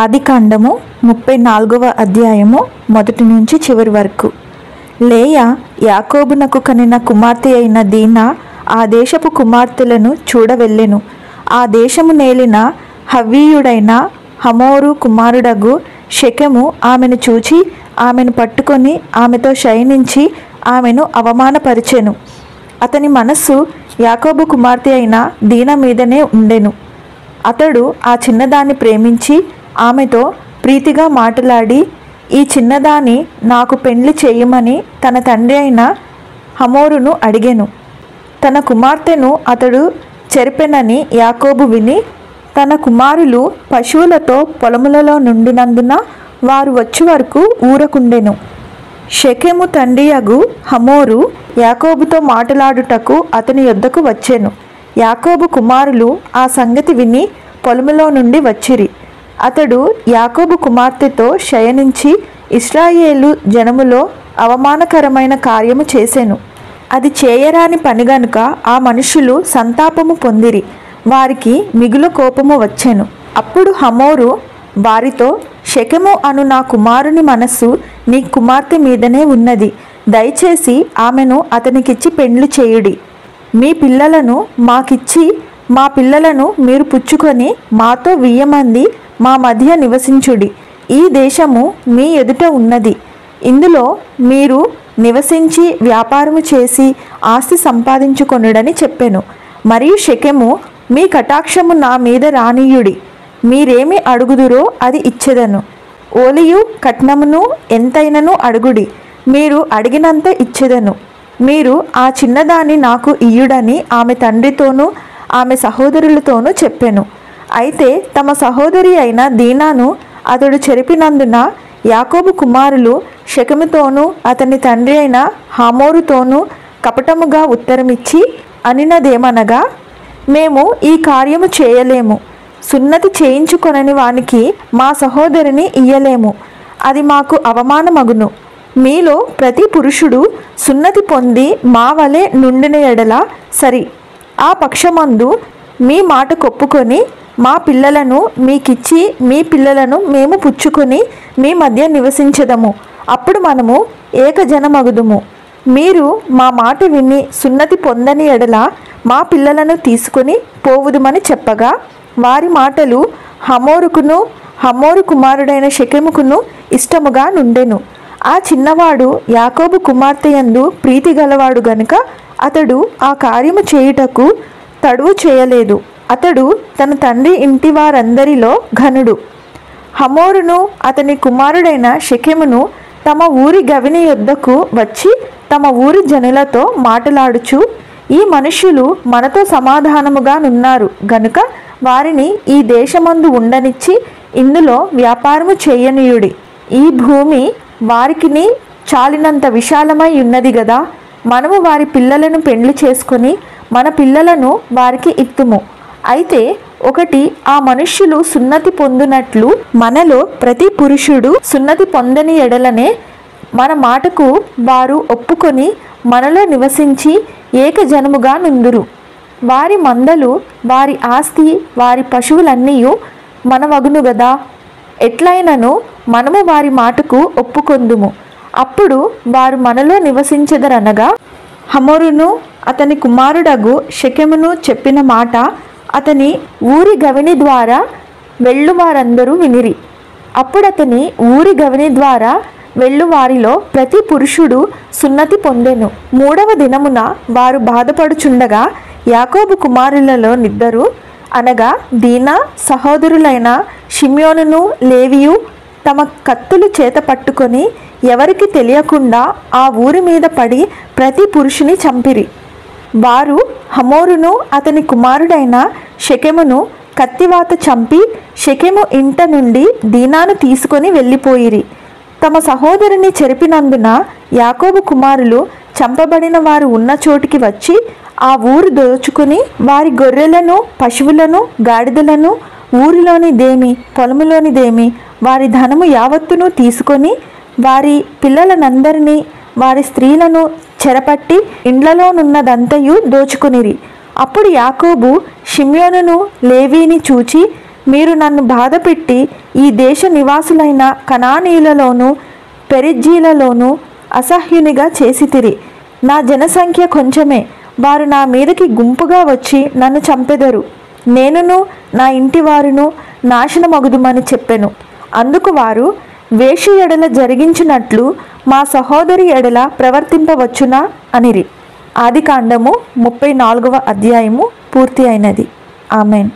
ఆదికాండము 34వ అధ్యాయము మొదటి నుంచి చివరి వరకు. లేయా యాకోబునకు కనిన కుమార్తె అయిన దీనా ఆ దేశపు కుమార్తెలను చూడవెళ్ళెను. ఆ దేశము నేలిన హవ్వీయుడైన హమోరు కుమారుడగు షెకెము ఆమెను చూచి ఆమెను పట్టుకొని ఆమెతో శయనించి ఆమెను అవమానపరిచెను. అతని మనస్సు యాకోబు కుమార్తె అయిన దీనా మీదనే ఉండెను. అతడు ఆ చిన్నదాన్ని ప్రేమించి ఆమెతో ప్రీతిగా మాట్లాడి, ఈ చిన్నదాన్ని నాకు పెండ్లి చేయమని తన తండ్రి అయిన హమోరును అడిగెను. తన కుమార్తెను అతడు చెరిపెనని యాకోబు విని, తన కుమారులు పశువులతో పొలములలో నుండినందున వారు వచ్చి వరకు ఊరకుండెను. షెకెము తండ్రియగు హమోరు యాకోబుతో మాట్లాడుటకు అతని యొద్దకు వచ్చెను. యాకోబు కుమారులు ఆ సంగతి విని పొలములో నుండి వచ్చిరి. అతడు యాకోబు కుమార్తెతో శయనించి ఇశ్రాయేలు జనములో అవమానకరమైన కార్యము చేసెను. అది చేయరాని పని గనుక ఆ మనుషులు సంతాపము పొందిరి. వారికి మిగులు కోపము వచ్చెను. అప్పుడు హమోరు వారితో, షెకెము అను నా కుమారుని మనస్సు నీ కుమార్తె మీదనే ఉన్నది. దయచేసి ఆమెను అతనికిచ్చి పెండ్లి చేయుడి. మీ పిల్లలను మాకిచ్చి మా పిల్లలను మీరు పుచ్చుకొని మాతో 1000 మంది మా మధ్య నివసించుడి. ఈ దేశము మీ ఎదుట ఉన్నది. ఇందులో మీరు నివసించి వ్యాపారము చేసి ఆస్తి సంపాదించుకొనుడని చెప్పెను. మరియు షెకెము, మీ కటాక్షము నా మీద రానీయుడి. మీరేమి అడుగుదురో అది ఇచ్చెదను. ఓలియు కట్నమును ఎంతైనను అడుగుడి, మీరు అడిగినంత ఇచ్చెదను. మీరు ఆ చిన్నదాన్ని నాకు ఇయ్యుడని ఆమె తండ్రితోనూ ఆమె సహోదరులతోనూ చెప్పెను. అయితే తమ సహోదరి అయిన దీనాను అతడు చెరిపినందున యాకోబు కుమారులు షెకెముతోనూ అతని తండ్రి అయిన హమోరుతోనూ కపటముగా ఉత్తరమిచ్చి అనినదేమనగా, మేము ఈ కార్యము చేయలేము. సున్నతి చేయించుకొనని వానికి మా సహోదరిని ఇయ్యలేము. అది మాకు అవమానమగును. మీలో ప్రతి పురుషుడు సున్నతి పొంది మా వలె నుండిన ఎడల సరి. ఆ పక్షమందు మీ మాట కొప్పుకొని మా పిల్లలను మీకిచ్చి మీ పిల్లలను మేము పుచ్చుకొని మీ మధ్య నివసించదము. అప్పుడు మనము ఏకజనమగుదుము. మీరు మా మాట విని సున్నతి పొందని ఎడల మా పిల్లలను తీసుకొని పోవుదుమని చెప్పగా, వారి మాటలు హమోరుకును హమోరు కుమారుడైన షెకెముకును ఇష్టముగా నుండెను. ఆ చిన్నవాడు యాకోబు కుమార్తెయందు ప్రీతి గలవాడు గనుక అతడు ఆ కార్యము చేయుటకు తడువు చేయలేదు. అతడు తన తండ్రి ఇంటి వారందరిలో ఘనుడు. హమోరును అతని కుమారుడైన షెకెమును తమ ఊరి గవిని యొద్దకు వచ్చి తమ ఊరి జనులతో మాట్లాడుచు, ఈ మనుష్యులు మనతో సమాధానముగా నున్నారు గనుక వారిని ఈ దేశమందు ఉండనిచ్చి ఇందులో వ్యాపారము చేయనీయుడి. ఈ భూమి వారికిని చాలినంత విశాలమై ఉన్నది గదా. మనము వారి పిల్లలను పెండ్లి చేసుకొని మన పిల్లలను వారికి ఇత్తుము. అయితే ఒకటి, ఆ మనుష్యులు సున్నతి పొందునట్లు మనలో ప్రతి పురుషుడు సున్నతి పొందని ఎడలనే మన మాటకు వారు ఒప్పుకొని మనలో నివసించి ఏకజనముగా నుందురు. వారి మందలు, వారి ఆస్తి, వారి పశువులన్నీ మనవగును గదా. ఎట్లయినను మనము వారి మాటకు ఒప్పుకొందుము. అప్పుడు వారు మనలో నివసించెదరనగా హమోరును అతని కుమారుడగు షెకెమును చెప్పిన మాట అతని ఊరి గవిని ద్వారా వెళ్ళువారందరూ వినిరి. అప్పుడతని ఊరి గవిని ద్వారా వెళ్ళువారిలో ప్రతి పురుషుడు సున్నతి పొందెను. 3వ దినమున వారు బాధపడుచుండగా యాకోబు కుమారులలో నిద్దరు అనగా దీనా సహోదరులైన షిమ్యోనును లేవియు తమ కత్తులు చేత పట్టుకొని ఎవరికి తెలియకుండా ఆ ఊరి మీద పడి ప్రతి పురుషుని చంపిరి. వారు హమోరును అతని కుమారుడైన షెకెమును కత్తివాత చంపి షెకెము ఇంట నుండి దీనాను తీసుకొని వెళ్ళిపోయిరి. తమ సహోదరిని చెరిపినందున యాకోబు కుమారులు చంపబడిన వారు ఉన్న చోటికి వచ్చి ఆ ఊరు దోచుకుని వారి గొర్రెలను పశువులను గాడిదలను ఊరిలోనిదేమి పొలములోనిదేమి వారి ధనము యావత్తును తీసుకొని వారి పిల్లలనందరినీ వారి స్త్రీలను చెరపట్టి ఇండ్లలోనున్నదంతయు దోచుకునిరి. అప్పుడు యాకోబు షిమ్యోనును లేవీని చూచి మీరు నన్ను బాధపెట్టి ఈ దేశ నివాసులైన కనానీయులలోనూ పెరిజ్జీలలోనూ అసహ్యునిగా చేసితిరి. నా జనసంఖ్య కొంచెమే, వారు నా మీదకి గుంపుగా వచ్చి నన్ను చంపెదరు. నేనును నా ఇంటివారును నాశనమగుదుమని చెప్పెను. అందుకు వారు, వేశ్య ఎడల జరిగించినట్లు మా సహోదరి ఎడల ప్రవర్తింపవచ్చునా అనిరి. ఆదికాండము 34వ అధ్యాయము పూర్తి అయినది. ఆమెన్.